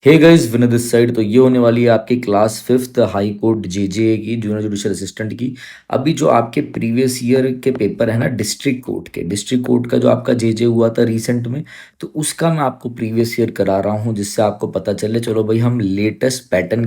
Hey guys, Vinay this side. तो ये होने वाली है आपकी class fifth high court J J की, जूनियर जुडिशियल असिस्टेंट की। अभी जो आपके प्रीवियस ईयर के पेपर है ना, डिस्ट्रिक्ट कोर्ट का जो आपका जेजे हुआ था रिसेंट में, तो उसका मैं आपको प्रीवियस ईयर करा रहा हूँ, जिससे आपको पता चले चलो भाई हम लेटेस्ट पैटर्न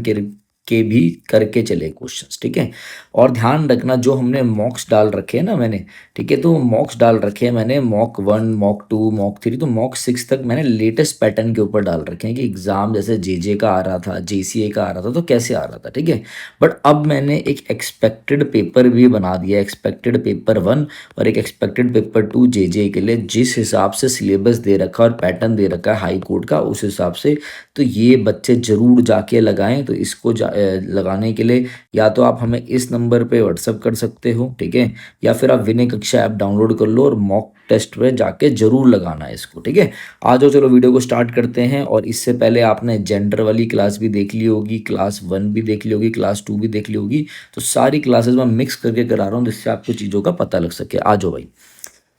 के भी करके चले क्वेश्चंस। ठीक है। और ध्यान रखना, जो हमने मॉक्स डाल रखे हैं ना मैंने, ठीक है, तो मॉक्स डाल रखे हैं मैंने मॉक 1, मॉक 2, मॉक 3, तो मॉक 6 तक मैंने लेटेस्ट पैटर्न के ऊपर डाल रखे हैं कि एग्जाम जैसे जेजे का आ रहा था, जेसीए का आ रहा था, तो कैसे आ रहा था। ठीक है। बट अब मैंने एक एक्सपेक्टेड पेपर भी बना दिया, एक्सपेक्टेड पेपर 1 और एक एक्सपेक्टेड पेपर 2 जेजे के लिए, जिस हिसाब से सिलेबस दे रखा और पैटर्न दे रखा है हाई कोर्ट का, उस हिसाब से तो ये बच्चे जरूर जाके लगाएं। तो इसको लगाने के लिए या तो आप हमें इस नंबर पे व्हाट्सअप कर सकते हो, ठीक है, या फिर आप विनय कक्षा ऐप डाउनलोड कर लो और मॉक टेस्ट में जाके जरूर लगाना है इसको। ठीक है। आ जाओ, चलो वीडियो को स्टार्ट करते हैं। और इससे पहले आपने जेंडर वाली क्लास भी देख ली होगी, क्लास 1 भी देख ली होगी, क्लास 2 भी देख ली होगी। तो सारी क्लासेस मैं मिक्स करके करा रहा हूँ, जिससे आपको चीज़ों का पता लग सके। आ जाओ भाई।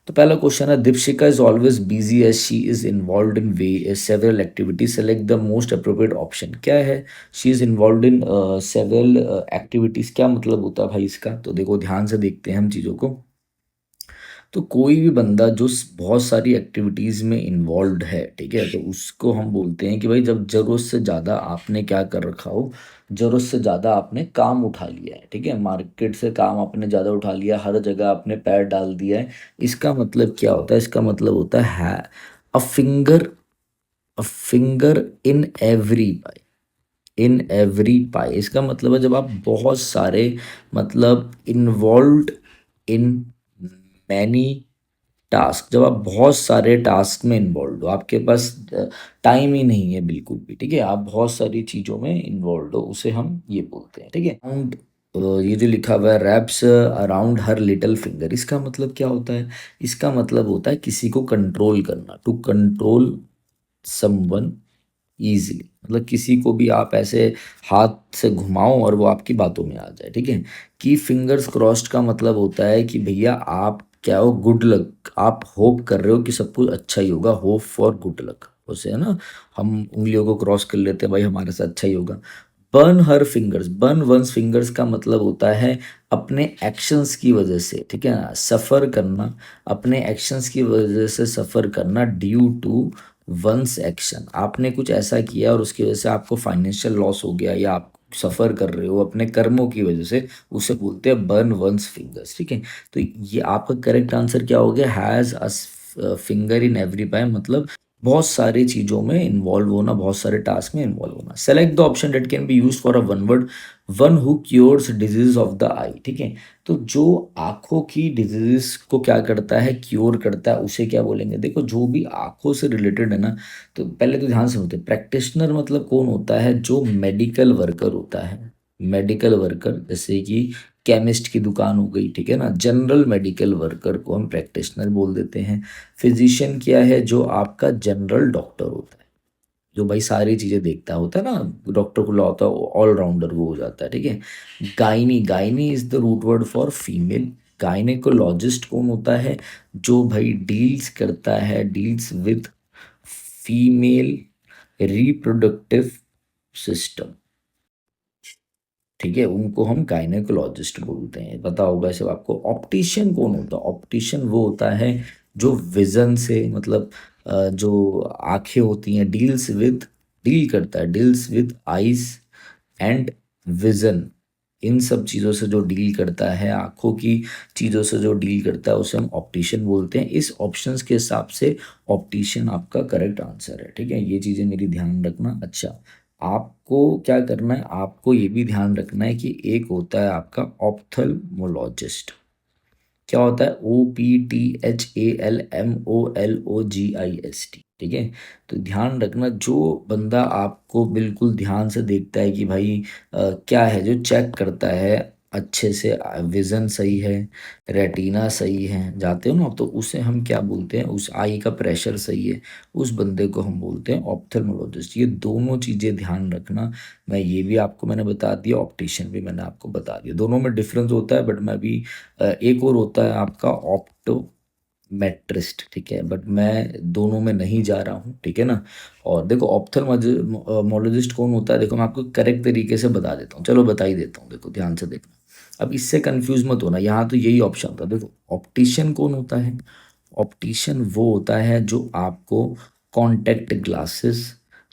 तो पहला क्वेश्चन है, Deepshika is always busy as she is involve in way several activities, select the most appropriate option. क्या है? She is involve in several activities, क्या मतलब होता है भाई इसका? तो देखो, ध्यान से देखते हैं हम चीज़ों को। तो कोई भी बंदा जो बहुत सारी एक्टिविटीज़ में इन्वॉल्व है, ठीक है, तो उसको हम बोलते हैं कि भाई जब ज़रूरत से ज़्यादा आपने क्या कर रखा हो, ज़रूरत से ज़्यादा आपने काम उठा लिया है। ठीक है, मार्केट से काम आपने ज़्यादा उठा लिया, हर जगह आपने पैर डाल दिया है। इसका मतलब क्या होता है? इसका मतलब होता है a finger, a finger in every pie. इसका मतलब है जब आप बहुत सारे, मतलब इन्वॉल्व इन मैनी टास्क, जब आप बहुत सारे टास्क में इन्वॉल्व हो, आपके पास टाइम ही नहीं है बिल्कुल भी, ठीक है, आप बहुत सारी चीज़ों में इन्वॉल्व हो, उसे हम ये बोलते हैं। ठीक है। अराउंड, ये जो लिखा हुआ है wraps around her little finger, इसका मतलब क्या होता है? इसका मतलब होता है किसी को कंट्रोल करना, टू कंट्रोल समवन ईजिली। मतलब किसी को भी आप ऐसे हाथ से घुमाओ और वो आपकी बातों में आ जाए। ठीक है। की फिंगर्स क्रॉस्ड का मतलब होता है कि भैया आप क्या हो, गुड लक, आप होप कर रहे हो कि सब कुछ अच्छा ही होगा, होप फॉर गुड लक, उसे है ना, हम उंगलियों को क्रॉस कर लेते हैं भाई हमारे साथ अच्छा ही होगा। Burn her fingers, burn ones fingers का मतलब होता है अपने एक्शंस की वजह से, ठीक है ना, सफ़र करना, अपने एक्शंस की वजह से सफ़र करना, ड्यू टू वंस एक्शन। आपने कुछ ऐसा किया और उसकी वजह से आपको फाइनेंशियल लॉस हो गया, या आप सफ़र कर रहे हो अपने कर्मों की वजह से, उसे बोलते हैं बर्न वंस फिंगर्स। ठीक है। तो ये आपका करेक्ट आंसर क्या हो गया? Has a finger in every pie, मतलब बहुत सारी चीज़ों में इन्वॉल्व होना, बहुत सारे टास्क में इन्वॉल्व होना। Select the option that can be use for a one word, one who cures disease of the eye. ठीक है। तो जो आंखों की डिजीज को क्या करता है, क्योर करता है, उसे क्या बोलेंगे? देखो, जो भी आंखों से रिलेटेड है ना, तो पहले तो ध्यान से होते हैं, प्रैक्टिशनर मतलब कौन होता है? जो मेडिकल वर्कर होता है, मेडिकल वर्कर, जैसे कि केमिस्ट की दुकान हो गई, ठीक है ना, जनरल मेडिकल वर्कर को हम प्रैक्टिशनर बोल देते हैं। फिजिशियन क्या है? जो आपका जनरल डॉक्टर होता है, जो भाई सारी चीज़ें देखता होता है ना, डॉक्टर खुला होता है, ऑलराउंडर वो हो जाता है। ठीक है। Gyne, gyne is the root word for female. Gynaecologist कौन होता है? जो भाई डील्स करता है, deals with female reproductive system, ठीक है, उनको हम गायनेकोलॉजिस्ट बोलते हैं। पता होगा सब आपको। ऑप्टिशियन कौन होता है? ऑप्टिशियन वो होता है जो विजन से, मतलब जो आंखें होती हैं, डील करता है, deals with eyes and vision, इन सब चीज़ों से जो डील करता है, आंखों की चीज़ों से जो डील करता है, उसे हम ऑप्टिशियन बोलते हैं। इस ऑप्शंस के हिसाब से ऑप्टिशियन आपका करेक्ट आंसर है। ठीक है, ये चीज़ें मेरी ध्यान रखना। अच्छा, आपको क्या करना है, आपको ये भी ध्यान रखना है कि एक होता है आपका ऑप्थल्मोलॉजिस्ट। क्या होता है? OPTHALMOLOGIST। ठीक है। तो ध्यान रखना, जो बंदा आपको बिल्कुल ध्यान से देखता है कि भाई क्या है, जो चेक करता है अच्छे से, विजन सही है, रेटिना सही है, जाते हो ना, तो उसे हम क्या बोलते हैं? उस आई का प्रेशर सही है, उस बंदे को हम बोलते हैं ऑप्थल्मोलॉजिस्ट। ये दोनों चीज़ें ध्यान रखना। मैं ये भी आपको मैंने बता दिया, ऑप्टिशियन भी मैंने आपको बता दिया, दोनों में डिफरेंस होता है, बट मैं भी एक और होता है आपका मेट्रिस्ट, ठीक है, बट मैं दोनों में नहीं जा रहा हूँ, ठीक है ना। और देखो ऑप्थेल्मोलॉजिस्ट कौन होता है, देखो मैं आपको करेक्ट तरीके से बता देता हूँ, चलो बता ही देता हूँ, देखो ध्यान से देखना। अब इससे कंफ्यूज मत होना, यहाँ तो यही ऑप्शन था। देखो ऑप्टिशियन कौन होता है, ऑप्टिशियन वो होता है जो आपको कॉन्टेक्ट ग्लासेस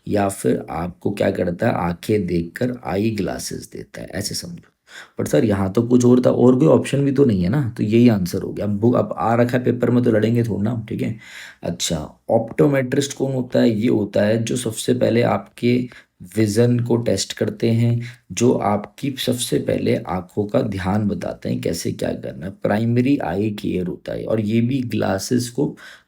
या फिर आपको क्या करता है, आंखें देखकर आई ग्लासेस देता है, ऐसे समझो। बट सर यहाँ तो कुछ और था, और कोई ऑप्शन भी तो नहीं है ना, तो यही आंसर हो गया। अब बुक अब आ रखा है पेपर में, तो लड़ेंगे थोड़ा ना हम, ठीक है। अच्छा, ऑप्टोमेट्रिस्ट कौन होता है, ये होता है जो सबसे पहले आपके विजन को टेस्ट करते हैं, जो आपकी सबसे पहले आंखों का ध्यान बताते हैं कैसे क्या करना है, प्राइमरी आई केयर होता है, और ये भी ग्लासेस को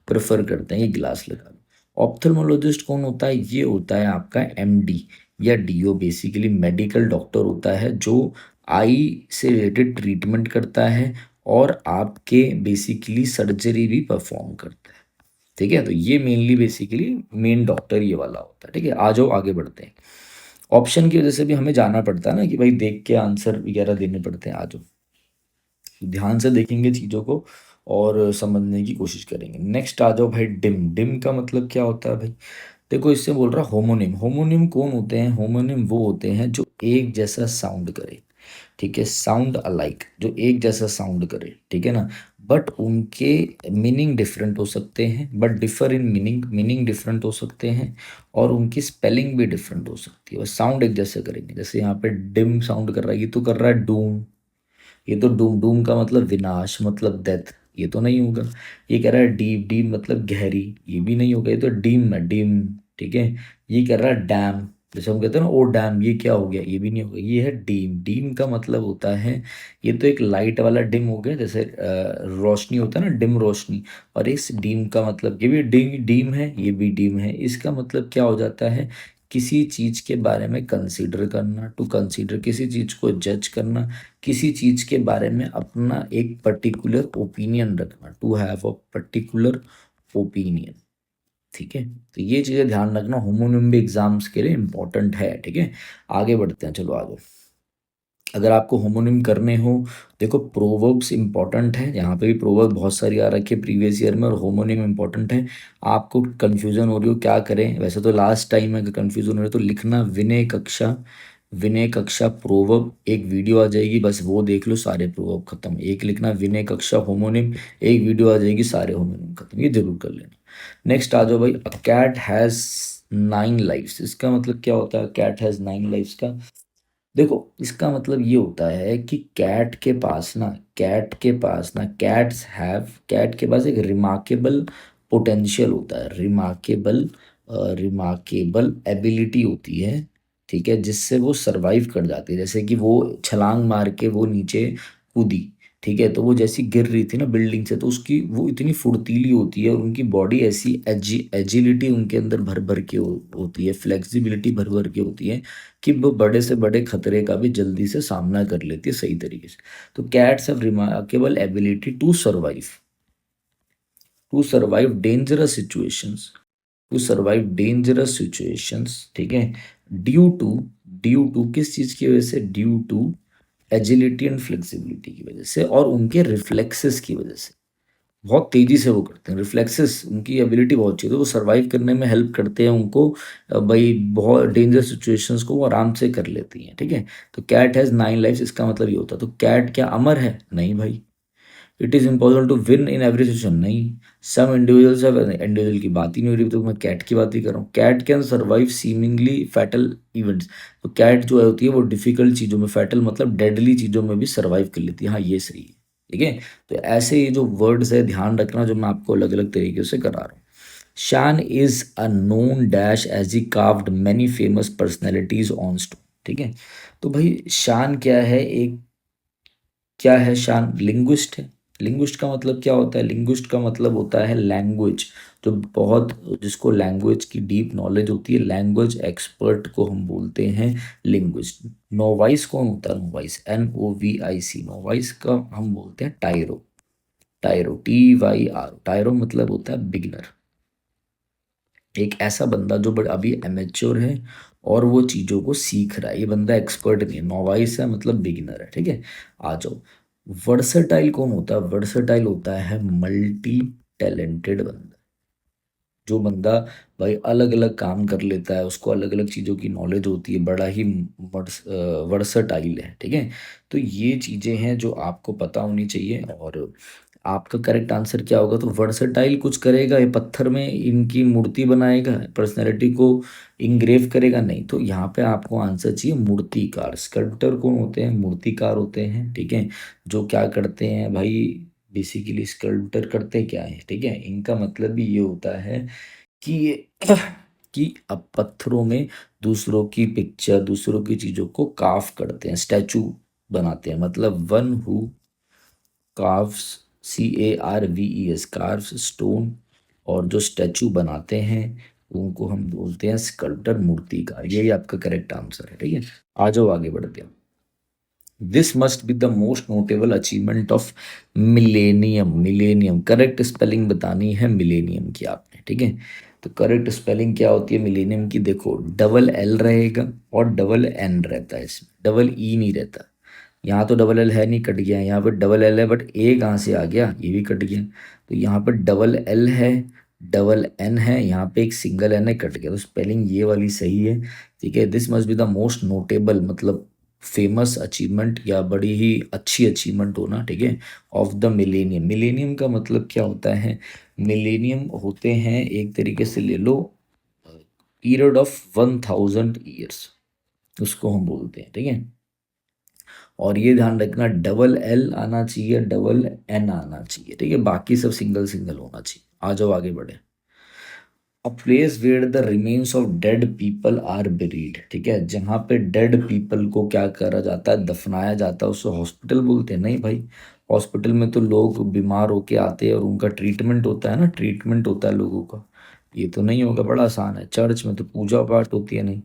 प्रेफर करते हैं, ये ग्लास लगा। ऑप्थेल्मोलॉजिस्ट कौन होता है, ये होता है आपका एमडी या डीओ, बेसिकली मेडिकल डॉक्टर होता है जो आई से रिलेटेड ट्रीटमेंट करता है और आपके बेसिकली सर्जरी भी परफॉर्म करता है, ठीक है। तो ये मेनली बेसिकली मेन डॉक्टर ये वाला होता है, ठीक है। आ जाओ आगे बढ़ते हैं। ऑप्शन की वजह से भी हमें जाना पड़ता है ना, कि भाई देख के आंसर वगैरह देने पड़ते हैं। आ जाओ, ध्यान से देखेंगे चीज़ों को और समझने की कोशिश करेंगे। नेक्स्ट आ जाओ भाई, डिम। डिम का मतलब क्या होता है भाई, देखो इससे बोल रहा होमोनिम। होमोनिम कौन होते हैं, होमोनिम वो होते हैं जो एक जैसा साउंड करे, ठीक है, साउंड अलाइक, जो एक जैसा साउंड करे, ठीक है ना। बट उनके मीनिंग डिफरेंट हो सकते हैं, but differ in meaning, meaning different हो सकते हैं, और उनकी स्पेलिंग भी डिफरेंट हो सकती है, और साउंड एक जैसे करेंगे। जैसे यहाँ पे डिम साउंड कर रहा है, ये तो कर रहा है डूम, ये तो डूम, डूम का मतलब विनाश, मतलब डेथ, ये तो नहीं होगा। ये कह रहा है डीप, डीप मतलब गहरी, ये भी नहीं होगा, ये तो डीम है, डीम, ठीक है। ये कह रहा है डैम, जैसे हम कहते हैं ना ओ डैम, ये क्या हो गया, ये भी नहीं होगा, ये है डीम। डीम का मतलब होता है, ये तो एक लाइट वाला डिम हो गया, जैसे रोशनी होता है ना, डिम रोशनी। और इस डीम का मतलब, ये भी डीम, डीम है, ये भी डीम है। इसका मतलब क्या हो जाता है, किसी चीज के बारे में कंसीडर करना, टू कंसीडर, किसी चीज को जज करना, किसी चीज के बारे में अपना एक पर्टिकुलर ओपिनियन रखना, to have a particular opinion, ठीक है। तो ये चीजें ध्यान रखना, होमोनिम भी एग्जाम्स के लिए इंपॉर्टेंट है, ठीक है। आगे बढ़ते हैं, चलो आगे। अगर आपको होमोनिम करने हो, देखो प्रोवर्ब्स इंपॉर्टेंट है, यहाँ पे भी प्रोवर्ब बहुत सारी आ रखी है प्रीवियस ईयर में, और होमोनिम इंपॉर्टेंट है। आपको कंफ्यूजन हो रही हो क्या करें, वैसे तो लास्ट टाइम अगर कंफ्यूजन हो रही है तो लिखना विनय कक्षा, विनय कक्षा प्रोवर्ब, एक वीडियो आ जाएगी, बस वो देख लो, सारे प्रोवर्ब खत्म। एक लिखना विनय कक्षा होमोनिम, एक वीडियो आ जाएगी, सारे होमोनिम खत्म, ये जरूर कर लेना। नेक्स्ट आ जाओ भाई, अ कैट हैज 9 लाइफ्स, इसका मतलब क्या होता है, कैट हैज 9 लाइफ्स का। देखो इसका मतलब ये होता है कि कैट के पास ना, कैट के पास ना, कैट्स हैव, कैट के पास एक रिमार्केबल पोटेंशियल होता है, रिमार्केबल, रिमार्केबल एबिलिटी होती है, ठीक है, जिससे वो सरवाइव कर जाती है। जैसे कि वो छलांग मार के वो नीचे कूदी, ठीक है, तो वो जैसी गिर रही थी ना बिल्डिंग से, तो उसकी वो इतनी फुर्तीली होती है, और उनकी बॉडी ऐसी एजिलिटी उनके अंदर भर भर के होती है, फ्लेक्सिबिलिटी भर भर के होती है, कि वो बड़े से बड़े खतरे का भी जल्दी से सामना कर लेती है सही तरीके से। तो cats have remarkable ability to survive dangerous situations, to survive dangerous situations, ठीक है। ड्यू टू, ड्यू टू किस चीज की वजह से, due to agility and flexibility की वजह से, और उनके रिफ्लेक्सेस की वजह से। बहुत तेजी से वो करते हैं, रिफ्लेक्सेस, उनकी एबिलिटी बहुत अच्छी है, तो वो सर्वाइव करने में हेल्प करते हैं उनको। भाई बहुत डेंजर सिचुएशंस को वो आराम से कर लेती हैं, ठीक है। तो कैट हैज़ 9 लाइफ्स, इसका मतलब ये होता है। तो कैट क्या अमर है, नहीं भाई। It is impossible to win in every situation, नहीं। सम इंडिविजुअल्स हैव, इंडिविजुअल की बात ही नहीं हो रही, तो मैं कैट की बात ही कर रहा हूँ। Cat can survive seemingly fatal events, तो कैट जो है होती है वो डिफिकल्ट चीज़ों में, फैटल मतलब डेडली चीज़ों में भी सर्वाइव कर लेती है, हाँ ये सही है, ठीक है। तो ऐसे ये जो वर्ड्स है ध्यान रखना, जो मैं आपको अलग अलग तरीके से करा रहा हूँ। Shan is a known dash as he carved many famous personalities on stone, ठीक है। तो भाई शान क्या है, एक क्या है शान, लिंग्विस्ट है। लिंग्विस्ट का मतलब क्या होता है, लिंग्विस्ट का मतलब होता है लैंग्वेज, जो बहुत, जिसको लैंग्वेज की डीप नॉलेज होती है, लैंग्वेज एक्सपर्ट को हम बोलते हैं लिंग्विस्ट। नोवाइस कौन होता है, नोवाइस, NOVIC, नोवाइस का हम बोलते हैं टायरो, टायरो TYR, टायरो मतलब होता है बिगिनर, एक ऐसा बंदा जो बड़ा अभी एमेच्योर है और वो चीज़ों को सीख रहा है, ये बंदा एक्सपर्ट नहीं है, नोवाइस है मतलब बिगिनर है, ठीक है। आ जाओ, वर्सटाइल कौन होता है, वर्सटाइल होता है मल्टी टैलेंटेड बंदा। जो बंदा भाई अलग अलग काम कर लेता है, उसको अलग अलग चीज़ों की नॉलेज होती है, बड़ा ही वर्सटाइल है, ठीक है। तो ये चीज़ें हैं जो आपको पता होनी चाहिए। और आपका करेक्ट आंसर क्या होगा? तो वर्सटाइल कुछ करेगा, ये पत्थर में इनकी मूर्ति बनाएगा, पर्सनैलिटी को इंग्रेव करेगा? नहीं। तो यहाँ पे आपको आंसर चाहिए मूर्तिकार। स्कल्प्टर कौन होते हैं? मूर्तिकार होते हैं, ठीक है। जो क्या करते हैं भाई, बेसिकली स्कल्प्टर करते क्या है, ठीक है। इनका मतलब भी ये होता है कि ये कि अब पत्थरों में दूसरों की पिक्चर, दूसरों की चीजों को काफ करते हैं, स्टैचू बनाते हैं। मतलब one who carves, CARVES, carves stone, और जो स्टैचू बनाते हैं उनको हम बोलते हैं स्कल्प्टर, मूर्तिकार। यही आपका करेक्ट आंसर है, ठीक है। आ जाओ आगे बढ़ते हैं। This must be the most notable achievement of millennium. Millennium correct spelling बतानी है मिलेनियम की आपने, ठीक है। तो करेक्ट स्पेलिंग क्या होती है मिलेनियम की? देखो, डबल एल रहेगा और डबल एन रहता है, इसमें डबल ई नहीं रहता। यहाँ तो डबल एल है नहीं, कट गया। यहाँ पर डबल एल है बट ए कहाँ से आ गया? ये भी कट गया। तो यहाँ पर डबल एल है, डबल एन है, यहाँ पे एक सिंगल एन है, कट गया। तो स्पेलिंग ये वाली सही है, ठीक है। This must be the most notable, मतलब फेमस अचीवमेंट या बड़ी ही अच्छी अचीवमेंट होना, ठीक है, ऑफ द मिलेनियम। मिलेनियम का मतलब क्या होता है? मिलेनियम होते हैं, एक तरीके से ले लो, पीरियड ऑफ 1000 ईयर्स, उसको हम बोलते हैं, ठीक है। और ये ध्यान रखना, डबल एल आना चाहिए, डबल एन आना चाहिए, ठीक है। बाकी सब सिंगल सिंगल होना चाहिए। आ जाओ आगे बढ़े। A place where the remains of dead people are buried, ठीक है। जहाँ पे डेड पीपल को क्या करा जाता है? दफनाया जाता है। उसको हॉस्पिटल बोलते हैं? नहीं भाई, हॉस्पिटल में तो लोग बीमार होके आते हैं और उनका ट्रीटमेंट होता है ना, ट्रीटमेंट होता है लोगों का। ये तो नहीं होगा, बड़ा आसान है। चर्च में तो पूजा पाठ होती है, नहीं।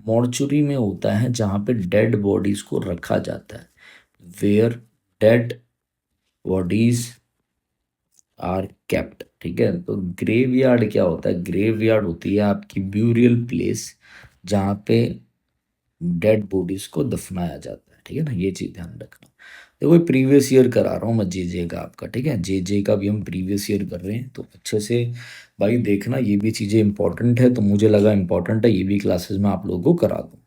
मॉर्चुरी में होता है जहाँ पे डेड बॉडीज को रखा जाता है, where dead bodies are kept, ठीक है। तो ग्रेव यार्ड क्या होता है? ग्रेव यार्ड होती है आपकी ब्यूरियल प्लेस, जहाँ पे डेड बॉडीज को दफनाया जाता है, ठीक है ना। ये चीज ध्यान रखना। देखो प्रीवियस ईयर करा रहा हूँ मैं जे का आपका, ठीक है। जे का भी हम प्रीवियस ईयर कर रहे हैं, तो अच्छे से भाई देखना, ये भी चीज़ें इंपॉर्टेंट है। तो मुझे लगा इंपॉर्टेंट है, ये भी क्लासेस में आप लोगों को करा दूँ।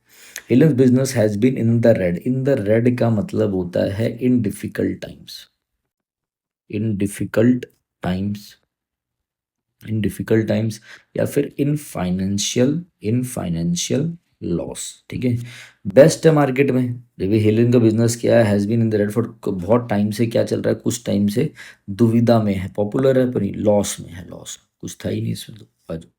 Helen's business has been in the red. In the red का मतलब होता है in difficult times, in difficult times, in difficult times, या फिर इन फाइनेंशियल लॉस, ठीक है। बेस्ट है मार्केट में। देखिए हेलेन का बिजनेस क्या है? Has been in the red for, बहुत टाइम से क्या चल रहा है? कुछ टाइम से दुविधा में है, पॉपुलर है पर लॉस में है, लॉस कुछ था ही नहीं इसमें। तो आ जाओ।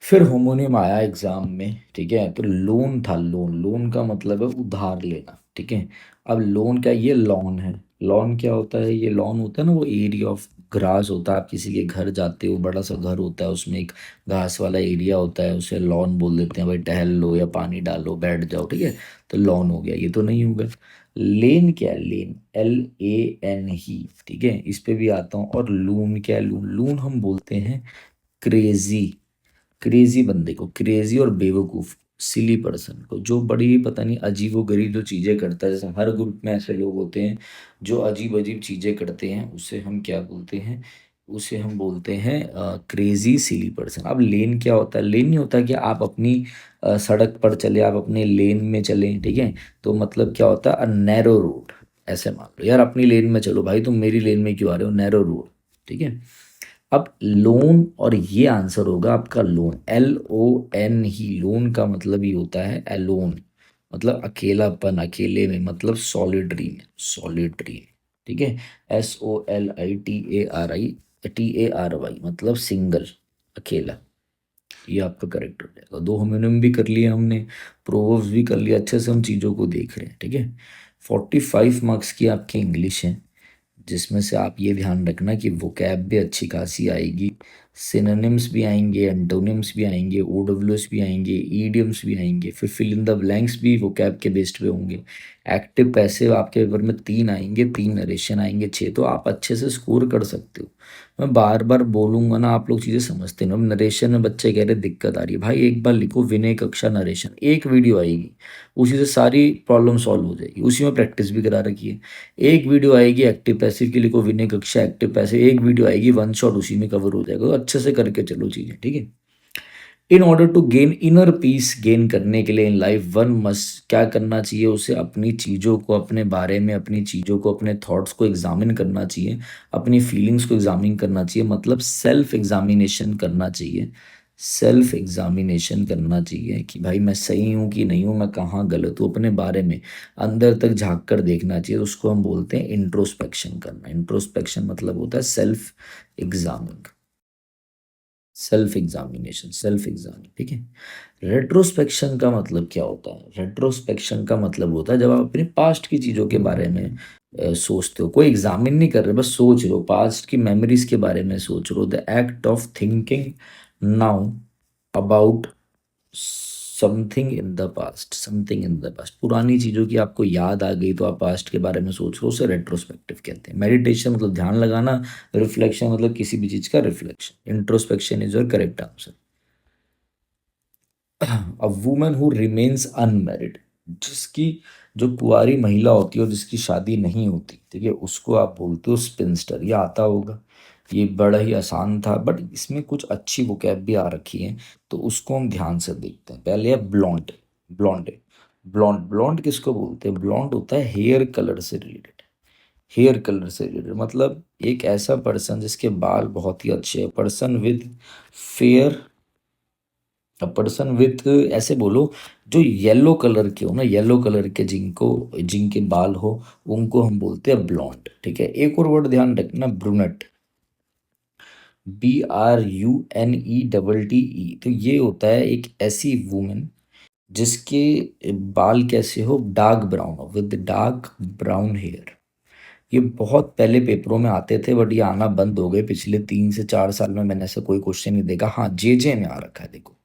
फिर होमोनियम आया एग्जाम में, ठीक है। तो लोन था, लोन, लोन का मतलब है उधार लेना, ठीक है। अब लोन क्या? ये लॉन है। लॉन क्या होता है? ये लॉन होता है ना, वो एरिया ऑफ ग्रास होता है। आप किसी के घर जाते हो, बड़ा सा घर होता है, उसमें एक घास वाला एरिया होता है, उसे लॉन बोल देते हैं। भाई टहल लो या पानी डालो, बैठ जाओ, ठीक है। तो लॉन हो गया। ये तो नहीं होगा। लेन क्या है? लेन, LAN ही, ठीक है। इस पे भी आता हूँ। और लून क्या है? लून, लून हम बोलते हैं क्रेजी, क्रेजी बंदे को, क्रेजी और बेवकूफ, सिली पर्सन को, जो बड़ी पता नहीं अजीबो गरीब जो चीजें करता है। जैसे हर ग्रुप में ऐसे लोग होते हैं जो अजीब अजीब चीजें करते हैं, उसे हम क्या बोलते हैं? उसे हम बोलते हैं क्रेजी सिली पर्सन। अब लेन क्या होता है? लेन नहीं होता कि आप अपनी सड़क पर चले, आप अपने लेन में चलें, ठीक है। तो मतलब क्या होता है? Narrow road. ऐसे मान लो यार, अपनी लेन में चलो भाई, तुम मेरी लेन में क्यों आ रहे हो? नैरो रोड, ठीक है। अब लोन, और ये आंसर होगा आपका लोन, LON ही। लोन का मतलब ही होता है एलोन, मतलब अकेलापन, अकेले में, मतलब सॉलिटरी में, सॉलिटरी, ठीक है। SOLITARI, मतलब सिंगल, अकेला। ये आपका करेक्ट हो जाएगा। दो होमोनिम भी कर लिए हमने, प्रोवर्ब्स भी कर लिया, अच्छे से हम चीज़ों को देख रहे हैं, ठीक है। 45 मार्क्स की आपकी इंग्लिश है, जिसमें से आप ये ध्यान रखना कि वोकैब भी अच्छी खासी आएगी, सिनोनिम्स भी आएंगे, एंटोनिम्स भी आएंगे, ओडब्ल्यूएस भी आएंगे, ईडियम्स भी आएंगे, फिर फिल इन द ब्लैंक्स भी वोकैब के बेस्ड पे होंगे। एक्टिव पैसिव आपके पेपर में 3 आएंगे, 3 नरेशन आएंगे, 6, तो आप अच्छे से स्कोर कर सकते हो। मैं बार बार बोलूंगा ना, आप लोग चीज़ें समझते ना। अब नरेशन में बच्चे कह रहे दिक्कत आ रही है, भाई एक बार लिखो विनय कक्षा नरेशन, एक वीडियो आएगी, उसी से सारी प्रॉब्लम सॉल्व हो जाएगी, उसी में प्रैक्टिस भी करा रखी है। एक वीडियो आएगी एक्टिव पैसिव की, लिखो विनय कक्षा एक्टिव पैसिव, एक वीडियो आएगी, वन शॉट उसी में कवर हो जाएगा। तो अच्छे से करके चलो चीज़ें, ठीक है। In order to gain inner peace, gain करने के लिए इन लाइफ वन मस्ट क्या करना चाहिए, उसे अपनी चीज़ों को, अपने बारे में अपनी चीज़ों को, अपने थॉट्स को एग्जामिन करना चाहिए, अपनी फीलिंग्स को एग्जामिन करना चाहिए, मतलब सेल्फ एग्जामिनेशन करना चाहिए। सेल्फ एग्जामिनेशन करना चाहिए कि भाई मैं सही हूँ कि नहीं हूँ, मैं कहाँ गलत हूँ, अपने बारे में अंदर तक झांक कर देखना चाहिए। उसको हम बोलते हैं इंट्रोस्पेक्शन करना। इंट्रोस्पेक्शन मतलब होता है self examine, self examination, self exam, ठीक है। रेट्रोस्पेक्शन का मतलब क्या होता है? रेट्रोस्पेक्शन का मतलब होता है जब आप अपने पास्ट की चीज़ों के बारे में सोचते हो, कोई एग्जामिन नहीं कर रहे, बस सोच रहे हो, पास्ट की मेमोरीज के बारे में सोच रहे हो। The act of thinking now about something in the past, something in the past, पुरानी चीज़ों की आपको याद आ गई तो आप पास्ट के बारे में सोच रहे हो, उसे रेट्रोस्पेक्टिव कहते हैं। मेडिटेशन मतलब ध्यान लगाना, रिफ्लेक्शन मतलब किसी भी चीज़ का reflection. Introspection is your correct answer. A woman who remains unmarried, जिसकी, जो कुंवारी महिला होती है और जिसकी शादी नहीं होती, ठीक है, उसको आप बोलते हो स्पिंस्टर। ये आता होगा, ये बड़ा ही आसान था, बट इसमें कुछ अच्छी वोकैब भी आ रखी है, तो उसको हम ध्यान से देखते हैं। पहले है ब्लॉन्ड। ब्लॉन्ड, ब्लॉन्ड, ब्लॉन्ड किसको बोलते हैं? ब्लॉन्ड होता है हेयर कलर से रिलेटेड। हेयर कलर से रिलेटेड मतलब एक ऐसा पर्सन जिसके बाल बहुत ही अच्छे हैं, person with fair, person with, ऐसे बोलो, जो येलो कलर के हो ना, येलो कलर के जिनको, जिनके बाल हो, उनको हम बोलते हैं ब्लॉन्ड, ठीक है। एक और वर्ड ध्यान रखना, ब्रूनेट, BRUNETTE। तो ये होता है एक ऐसी वुमेन जिसके बाल कैसे हो, डार्क ब्राउन हो, विद डार्क ब्राउन हेयर। ये बहुत पहले पेपरों में आते थे, बट ये आना बंद हो गए पिछले 3 से 4 साल में। मैंने ऐसा कोई क्वेश्चन नहीं देखा। हाँ, जेजे में आ रखा है, देखो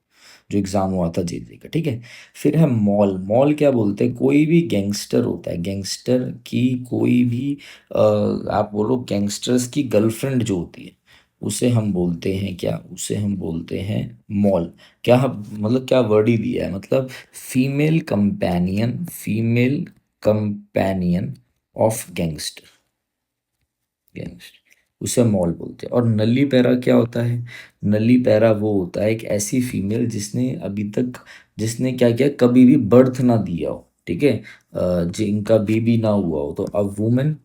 जो एग्जाम हुआ था जेजे का, ठीक है। फिर है मॉल। मॉल क्या बोलते हैं? कोई भी गैंगस्टर होता है, गैंगस्टर की कोई भी आप बोलो गैंगस्टर्स की गर्लफ्रेंड जो होती है, उसे हम बोलते हैं क्या? उसे हम बोलते हैं मॉल। क्या मतलब क्या वर्ड ही दिया है, मतलब female companion, female companion of gangster, gangster, उसे मॉल बोलते हैं। और नली पैरा क्या होता है? नली पैरा वो होता है एक ऐसी फीमेल जिसने अभी तक, जिसने क्या किया, कभी भी बर्थ ना दिया हो, ठीक है, जिनका बेबी ना हुआ हो, तो a women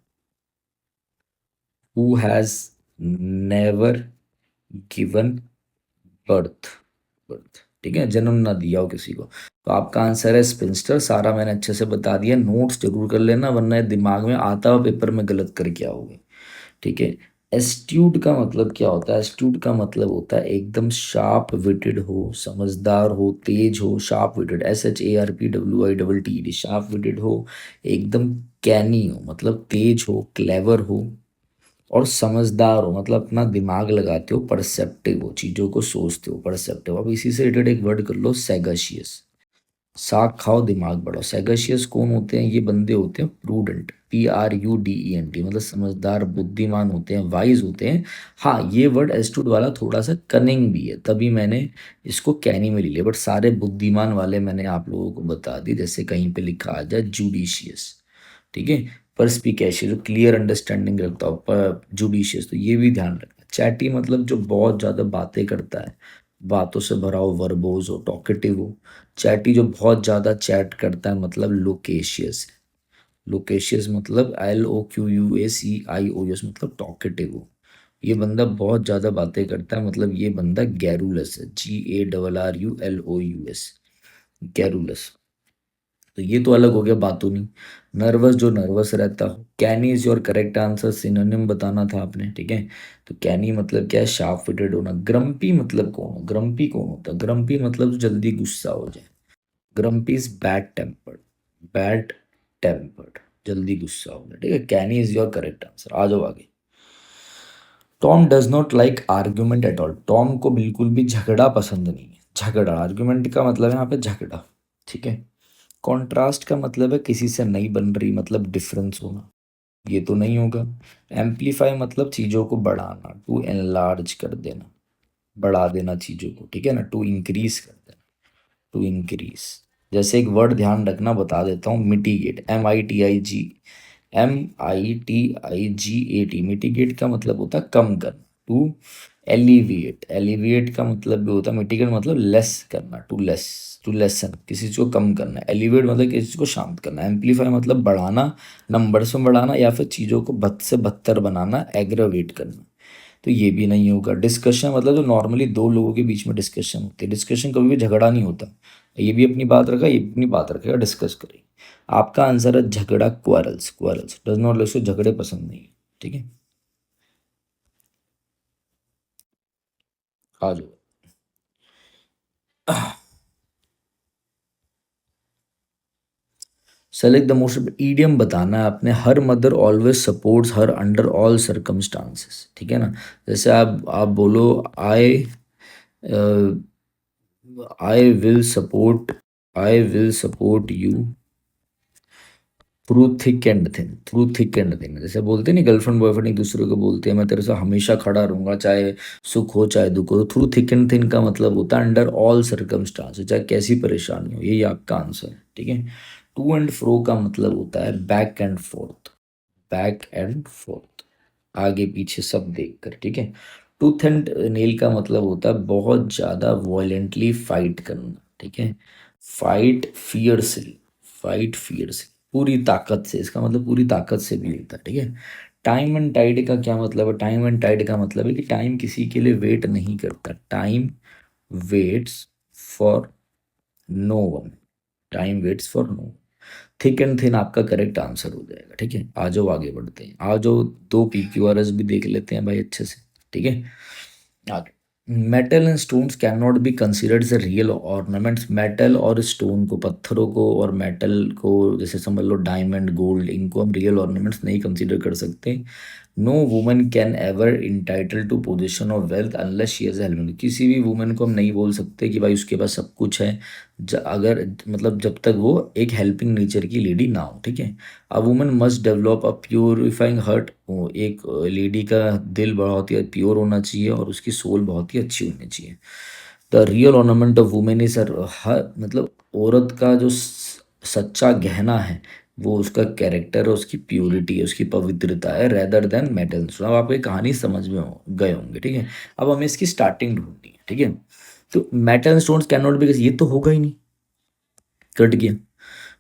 who has never given birth, birth, ठीक है, जन्म ना दिया हो किसी को। तो आपका आंसर है स्पिंस्टर। सारा मैंने अच्छे से बता दिया, नोट्स जरूर कर लेना, वरना ये दिमाग में आता हुआ पेपर में गलत करके आओगे, ठीक है। एस्ट्यूट का मतलब क्या होता है? एस्ट्यूट का मतलब होता है एकदम शार्प विटेड हो, समझदार हो, तेज हो, sharp witted, SHARPWITED, sharp witted हो, एकदम कैनी हो मतलब तेज हो, क्लेवर हो, और समझदार हो मतलब अपना दिमाग लगाते हो, परसेप्टिव हो, चीज़ों को सोचते हो, परसेप्टिव। अब इसी से रिलेटेड एक वर्ड कर लो, सैगाशियस। साग खाओ दिमाग बढ़ाओ। सैगशियस कौन होते हैं? ये बंदे होते हैं प्रूडेंट, PRUDENT, मतलब समझदार, बुद्धिमान होते हैं, वाइज होते हैं। हाँ, ये वर्ड एस्टूड वाला थोड़ा सा कनिंग भी है, तभी मैंने इसको कैनी में ले लिया, बट सारे बुद्धिमान वाले मैंने आप लोगों को बता दी। जैसे कहीं पे लिखा आ जाए जुडिशियस, ठीक है, परस्पिकेशियस, जो क्लियर अंडरस्टैंडिंग रखता हो, पर जुडिशियस, तो ये भी ध्यान रखना। चैटी मतलब जो बहुत ज़्यादा बातें करता है, बातों से भरा हो, वर्बोज हो, टॉकेटिव हो। चैटी जो बहुत ज़्यादा चैट करता है मतलब लोकेशियस। लोकेशियस मतलब LOQUACIOUS, मतलब टॉकेटिव हो। ये बंदा बहुत ज़्यादा बातें करता है मतलब ये बंदा गैरुलस है, GARRULOUS, गैरुलस। तो ये तो अलग हो गया बातों नहीं। नर्वस, जो नर्वस रहता हो। Canny is your correct answer, synonym बताना था आपने, ठीक है। तो कैनी मतलब क्या है? शार्प विटेड होना। ग्रम्पी मतलब कौन? ग्रम्पी कौन होता है? ग्रम्पी मतलब जो जल्दी गुस्सा हो जाए। Grumpy is bad tempered, bad tempered, जल्दी गुस्सा हो जाए, ठीक है। कैनी इज योर करेक्ट आंसर। आ जाओ आगे। Tom does not like argument at all. Tom को बिल्कुल भी झगड़ा पसंद नहीं है। झगड़ा, आर्ग्यूमेंट का मतलब है यहाँ पे झगड़ा, ठीक है। कॉन्ट्रास्ट का मतलब है किसी से नहीं बन रही, मतलब डिफरेंस होना, ये तो नहीं होगा। एम्पलीफाई मतलब चीज़ों को बढ़ाना, टू एनलार्ज कर देना, बढ़ा देना चीज़ों को, ठीक है ना, टू इंक्रीज कर देना, टू इंक्रीज। जैसे एक वर्ड ध्यान रखना, बता देता हूँ, मिटिगेट, MITIGAT, मिटिगेट का मतलब होता है कम करना। टू एलिविएट, एलिविएट का मतलब भी होता है, मिटिगेट मतलब लेस करना, टू लेस, टू लेसन, किसी चीज़ को कम करना। एलिवेट मतलब किसी चीज़ को शांत करना। एम्पलीफाई मतलब बढ़ाना, नंबर्स में बढ़ाना, या फिर चीज़ों को बद से बदतर बनाना, एग्रावेट करना, तो ये भी नहीं होगा। डिस्कशन मतलब जो नॉर्मली दो लोगों के बीच में डिस्कशन होती है, डिस्कशन कभी भी झगड़ा नहीं होता। ये भी अपनी बात रखा, ये भी अपनी बात रखेगा, डिस्कस करें। आपका आंसर है झगड़ा, quarrels, quarrels does not like, झगड़े पसंद नहीं है, ठीक है। आ जाओ। सेलेक्ट द मोस्ट, ईडियम बताना है आपने। Her mother always supports her under all circumstances, ठीक है ना। जैसे आप बोलो, I I will support, I will support you through thick and thin, through thick and thin. जैसे बोलते हैं नहीं, गर्लफ्रेंड बॉयफ्रेंड एक दूसरे को बोलते हैं, मैं तेरे से हमेशा खड़ा रहूंगा, चाहे सुख हो चाहे दुख हो। थ्रू थिक एंड थिन का मतलब होता है अंडर ऑल सर्कमस्टांस, चाहे कैसी परेशानी हो। यही आपका आंसर है, ठीक है। टू एंड फ्रो का मतलब होता है back and fourth, back and fourth, आगे पीछे सब देखकर, ठीक है। टूथ एंड नेल का मतलब होता है बहुत ज्यादा वॉयलेंटली फाइट करना, ठीक है। फाइट फियर्सली, फाइट फियर्सली, पूरी ताकत से, इसका मतलब पूरी ताकत से भी होता है, ठीक है। टाइम एंड टाइड का क्या मतलब है? टाइम एंड टाइड का मतलब है कि टाइम किसी के लिए वेट नहीं करता, time waits for no one, time waits for no. Thick and thin आपका करेक्ट आंसर हो जाएगा, ठीक है। आ जाओ आगे बढ़ते हैं, आ जाओ, दो PQRS भी देख लेते हैं भाई अच्छे से, ठीक है। आगे, metal and stones can not be considered as real ornaments. Metal और स्टोन को, पत्थरों को और मेटल को, जैसे समझ लो डायमंड गोल्ड, इनको हम रियल ऑर्नामेंट्स नहीं कंसिडर कर सकते। No woman can ever entitle to position of wealth unless she as helping. किसी भी वुमन को हम नहीं बोल सकते कि भाई उसके पास सब कुछ है, अगर मतलब जब तक वो एक हेल्पिंग नेचर की लेडी ना हो, ठीक है। A woman must develop a purifying heart. एक लेडी का दिल बहुत ही प्योर होना चाहिए और उसकी सोल बहुत ही अच्छी होनी चाहिए। The real ornament of women is her, मतलब औरत का जो सच्चा गहना है वो उसका कैरेक्टर है, उसकी प्योरिटी है, उसकी पवित्रता है, रेदर देन मेटल्स। अब आपको ये कहानी समझ में हो गए होंगे, ठीक है। अब हमें इसकी स्टार्टिंग ढूंढनी है, ठीक है। तो metal stones can not B, ये तो होगा ही नहीं, कट गया,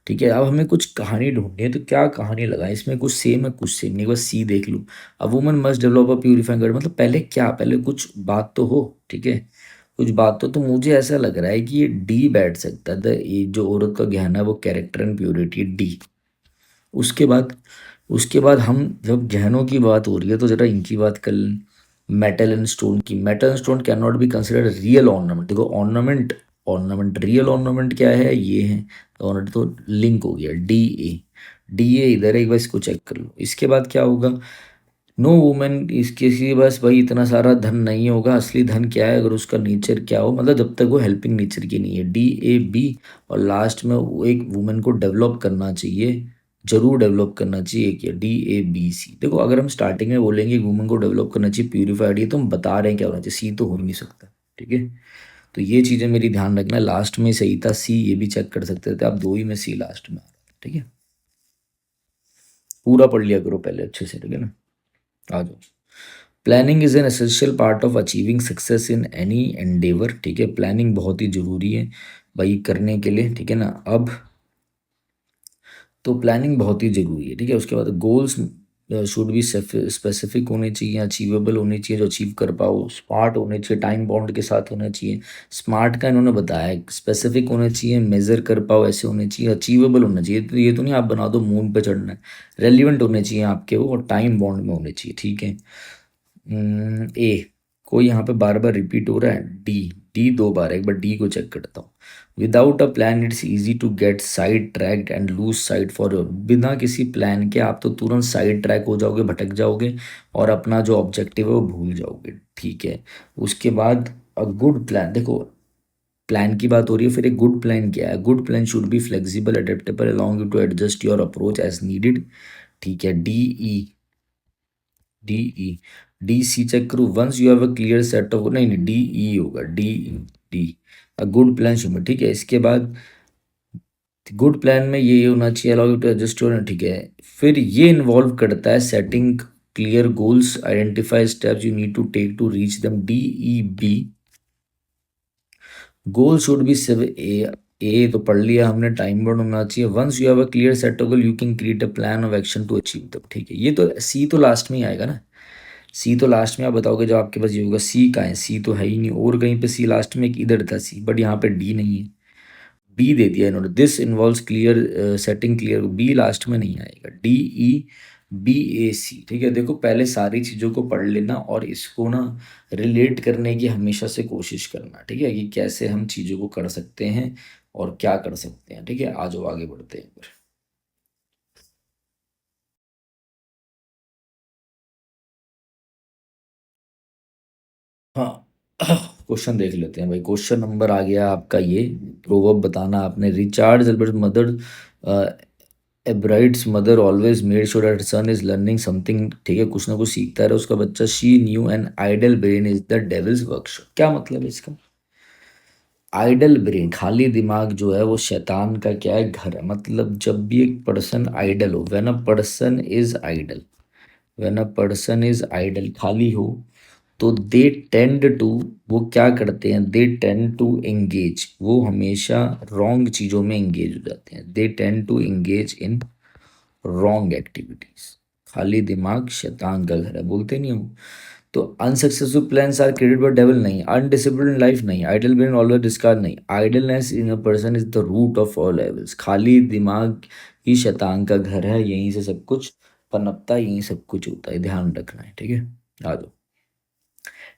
ठीक है। अब हमें कुछ कहानी ढूंढनी है, तो क्या कहानी लगाएं? इसमें कुछ सेम है कुछ सेम नहीं, बस सी देख लो। A woman must develop a purifying god, मतलब पहले क्या, पहले कुछ बात तो हो, ठीक है। कुछ बात तो मुझे ऐसा लग रहा है कि ये डी बैठ सकता है, ये जो औरत का गहना है वो कैरेक्टर एंड प्योरिटी, डी। उसके बाद, उसके बाद हम जब गहनों की बात हो रही है तो जरा इनकी बात कर लें, मेटल एंड स्टोन की। Metal and stone can not be considered real ornament. देखो ऑर्नामेंट, ऑर्नामेंट, रियल ऑर्नामेंट क्या है, ये है। ऑर्नामेंट तो लिंक हो गया, डी ए इधर है, एक बार इसको चेक कर लो। इसके बाद क्या होगा? नो वुमेन, इसके सी बस भाई इतना सारा धन नहीं होगा। असली धन क्या है, अगर उसका नेचर क्या हो, मतलब जब तक वो हेल्पिंग नेचर की नहीं है, DAB। और लास्ट में वो एक वुमेन को डेवलप करना चाहिए, जरूर डेवलप करना चाहिए, क्या, DABC। देखो अगर हम स्टार्टिंग में बोलेंगे वुमेन को डेवलप करना चाहिए प्यूरिफाइड, ये तो हम बता रहे हैं क्या होना चाहिए, सी तो हो ही नहीं सकता, ठीक है। तो ये चीज़ें मेरी ध्यान रखना, लास्ट में सही था सी, ये भी चेक कर सकते थे आप, दो ही में सी लास्ट में आ रहा था, ठीक है। पूरा पढ़ लिया करो पहले अच्छे से, ठीक है ना। आ जाओ। Planning is an essential part of achieving success in any Endeavour, ठीक है। प्लानिंग बहुत ही जरूरी है भाई करने के लिए, ठीक है ना। अब तो प्लानिंग बहुत ही जरूरी है, ठीक है। उसके बाद गोल्स शुड बी स्पेसिफिक होने चाहिए, अचीवेबल होने चाहिए, जो अचीव कर पाओ। स्मार्ट होने चाहिए, टाइम बाउंड के साथ होना चाहिए। स्मार्ट का इन्होंने बताया, स्पेसिफिक होने चाहिए, मेजर कर पाओ ऐसे होने चाहिए, अचीवेबल होना चाहिए, तो ये तो नहीं आप बना दो मून पे चढ़ना है। रेलिवेंट होने चाहिए आपके वो, और टाइम बाउंड में होने चाहिए, ठीक है। ए, कोई यहाँ पे बार बार रिपीट हो रहा है, डी। डी 2 बार, एक बार डी को चेक करता हूँ। Without a plan it's easy to get side tracked and lose sight for your, बिना किसी प्लान के आप तो तुरंत साइड ट्रैक हो जाओगे, भटक जाओगे और अपना जो ऑब्जेक्टिव है वो भूल जाओगे। ठीक है, उसके बाद अ गुड प्लान, देखो प्लान की बात हो रही है, फिर एक गुड प्लान क्या है? Good plan should be flexible adaptable allowing you to adjust your approach as needed. ठीक है, D E, D E, D C check करूँ, once you have a clear set of, नहीं नहीं डी ई होगा, D D, a good plan should, ठीक है। इसके बाद गुड प्लान में ये होना चाहिए, allow you to adjust your, ठीक है। फिर ये इन्वॉल्व करता है setting clear goals, identify steps you need to take to reach them, D E B. Goal should be सिर्फ ए तो पढ़ लिया हमने, टाइम बाउंड होना चाहिए। Once you have a clear set of goal you can create a plan of action to achieve them. ठीक है, ये तो सी तो लास्ट में ही आएगा ना, सी तो लास्ट में आप बताओगे जब आपके पास ये होगा। सी कहाँ है? सी तो है ही नहीं, और कहीं पे सी लास्ट में, एक इधर था सी, बट यहाँ पे डी नहीं है, बी दे दिया इन्होंने। This involves clear setting clear, B last में नहीं आएगा, डी ई बी ए सी। ठीक है, देखो पहले सारी चीज़ों को पढ़ लेना और इसको ना रिलेट करने की हमेशा से कोशिश करना। ठीक है, कि कैसे हम चीज़ों को कर सकते हैं और क्या कर सकते हैं। ठीक है, आ जाओ आगे बढ़ते हैं फिर। हाँ, क्वेश्चन देख लेते हैं भाई। क्वेश्चन नंबर आ गया आपका ये, प्रोवर्ब बताना आपने। Richard Albert mother, Ebright's mother always made sure that son is learning something. ठीक है, कुछ ना कुछ सीखता रहे उसका बच्चा। She knew an idle brain is the devil's workshop, क्या मतलब है इसका? आइडल ब्रेन, खाली दिमाग जो है वो शैतान का क्या है? घर है। मतलब जब भी एक पर्सन आइडल हो, when a person is idle, when a person is idle, खाली हो, तो दे टेंड टू, वो क्या करते हैं? दे टेंड टू एंगेज, वो हमेशा रॉन्ग चीज़ों में एंगेज हो जाते हैं। They tend to engage in wrong activities. खाली दिमाग शैतान का घर है, बोलते नहीं हो? तो unsuccessful plans are created by devil, नहीं। अनडिसिप्लिन्ड लाइफ, नहीं। आइडल ब्रेन ऑलवेज डिस्कार्ड, नहीं। Idleness in a person is the root of all evils, खाली दिमाग ही शैतान का घर है, यहीं से सब कुछ पनपता है, यहीं सब कुछ होता है, ध्यान रखना है। ठीक है, आ जाओ।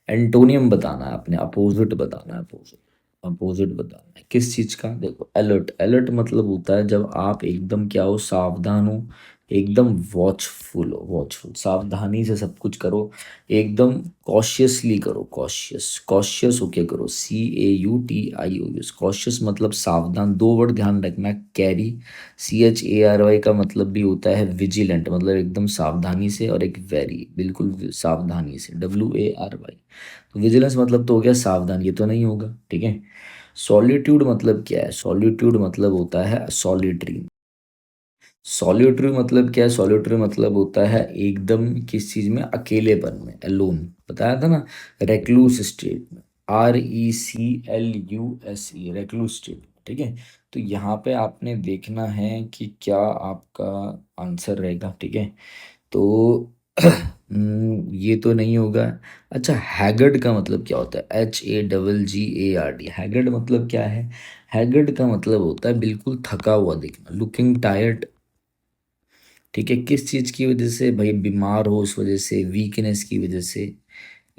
एंटोनियम बताना है आपने, अपोजिट बताना है, अपोजिट, अपोजिट बताना है किस चीज का? देखो अलर्ट, अलर्ट मतलब होता है जब आप एकदम क्या हो? सावधान हो, एकदम वॉचफुल हो, वॉचफुल, सावधानी से सब कुछ करो, एकदम कॉशियसली करो, कॉशियस, कॉशियस होके करो, CAUTIOUS, कॉशियस मतलब सावधान। 2 वर्ड ध्यान रखना, कैरी, CHARY का मतलब भी होता है विजिलेंट, मतलब एकदम सावधानी से, और एक वेरी, बिल्कुल सावधानी से, WARY। तो विजिलेंस मतलब तो हो गया सावधान, ये तो नहीं होगा। ठीक है, सॉलिट्यूड मतलब क्या है? सॉलिट्यूड मतलब होता है सॉलिटरी। सॉलिटरी मतलब क्या है? सॉलिटरी मतलब होता है एकदम किस चीज में? अकेलेपन में, अलोन, बताया था ना, रेक्लूस स्टेट में, RECLUSE, रेक्लूस स्टेट। ठीक है, तो यहाँ पे आपने देखना है कि क्या आपका आंसर रहेगा। ठीक है, तो ये तो नहीं होगा। अच्छा, हैगर्ड का मतलब क्या होता है? HAGGARD, हैगर्ड मतलब क्या है? हैगर्ड का मतलब होता है बिल्कुल थका हुआ दिखना, लुकिंग टायर्ड। ठीक है, किस चीज की वजह से भाई? बीमार हो उस वजह से, वीकनेस की वजह से,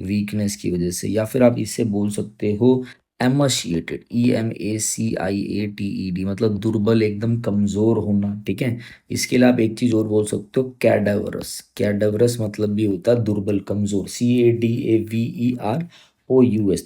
वीकनेस की वजह से, या फिर आप इसे बोल सकते हो एमाशिएटेड, EMACIATED, मतलब दुर्बल, एकदम कमजोर होना। ठीक है, इसके लिए आप एक चीज और बोल सकते हो, कैडावरस। कैडावरस मतलब भी होता है दुर्बल, कमजोर, CADAVEROUS।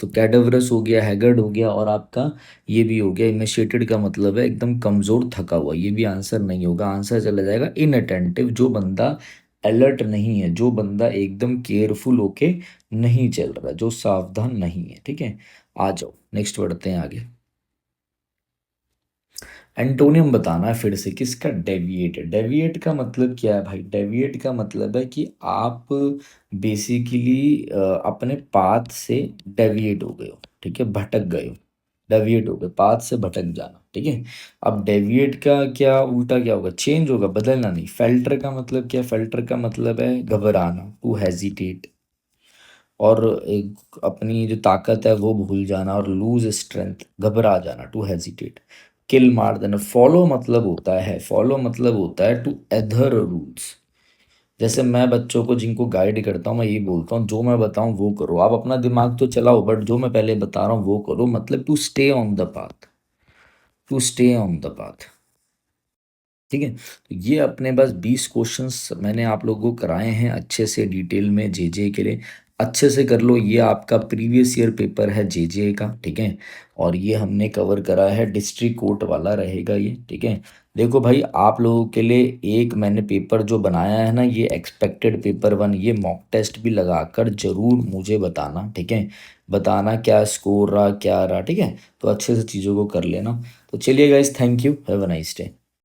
तो कैडावरस हो गया, हैगर्ड हो गया, और आपका ये भी हो गया इमेशिएटेड, का मतलब है एकदम कमजोर, थका हुआ। ये भी आंसर नहीं होगा, आंसर चला जाएगा इनअटेंटिव, जो बंदा अलर्ट नहीं है, जो बंदा एकदम केयरफुल होके नहीं चल रहा, जो सावधान नहीं है। ठीक है, आ जाओ नेक्स्ट बढ़ते हैं आगे। एंटोनियम बताना है फिर से किसका? डेविएट। डेविएट का मतलब क्या है भाई? डेविएट का मतलब है कि आप बेसिकली अपने पाथ से डेविएट हो गए हो। ठीक है, भटक गए हो, डेविएट हो गए, पाथ से भटक जाना। ठीक है, अब डेविएट का क्या उल्टा क्या होगा? चेंज होगा, बदलना नहीं। फेल्टर का मतलब क्या? फेल्टर का मतलब है घबराना, टू हेजिटेट, और एक अपनी जो ताकत है वो भूल जाना, और लूज स्ट्रेंथ, घबरा जाना, टू हेजिटेट। किल, मार देना। फॉलो मतलब होता है, फॉलो मतलब होता है टू एधर रूल्स, जैसे मैं बच्चों को जिनको गाइड करता हूँ मैं यही बोलता हूँ जो मैं बताऊँ वो करो, आप अपना दिमाग तो चलाओ बट जो मैं पहले बता रहा हूँ वो करो, मतलब to stay on the path, to stay on the path. ठीक है, तो ये अपने बस 20 क्वेश्चंस मैंने आप लोगों को कराए हैं अच्छे से डिटेल में जेजे के लिए। अच्छे से कर लो, ये आपका प्रीवियस ईयर पेपर है जेजे का। ठीक है, और ये हमने कवर करा है डिस्ट्रिक्ट कोर्ट वाला रहेगा ये। ठीक है, देखो भाई आप लोगों के लिए एक मैंने पेपर जो बनाया है ना, ये एक्सपेक्टेड पेपर 1, ये मॉक टेस्ट भी लगाकर जरूर मुझे बताना। ठीक है, बताना क्या स्कोर रहा क्या रहा। ठीक है, तो अच्छे से चीज़ों को कर लेना। तो चलिए guys, thank you, have a nice day.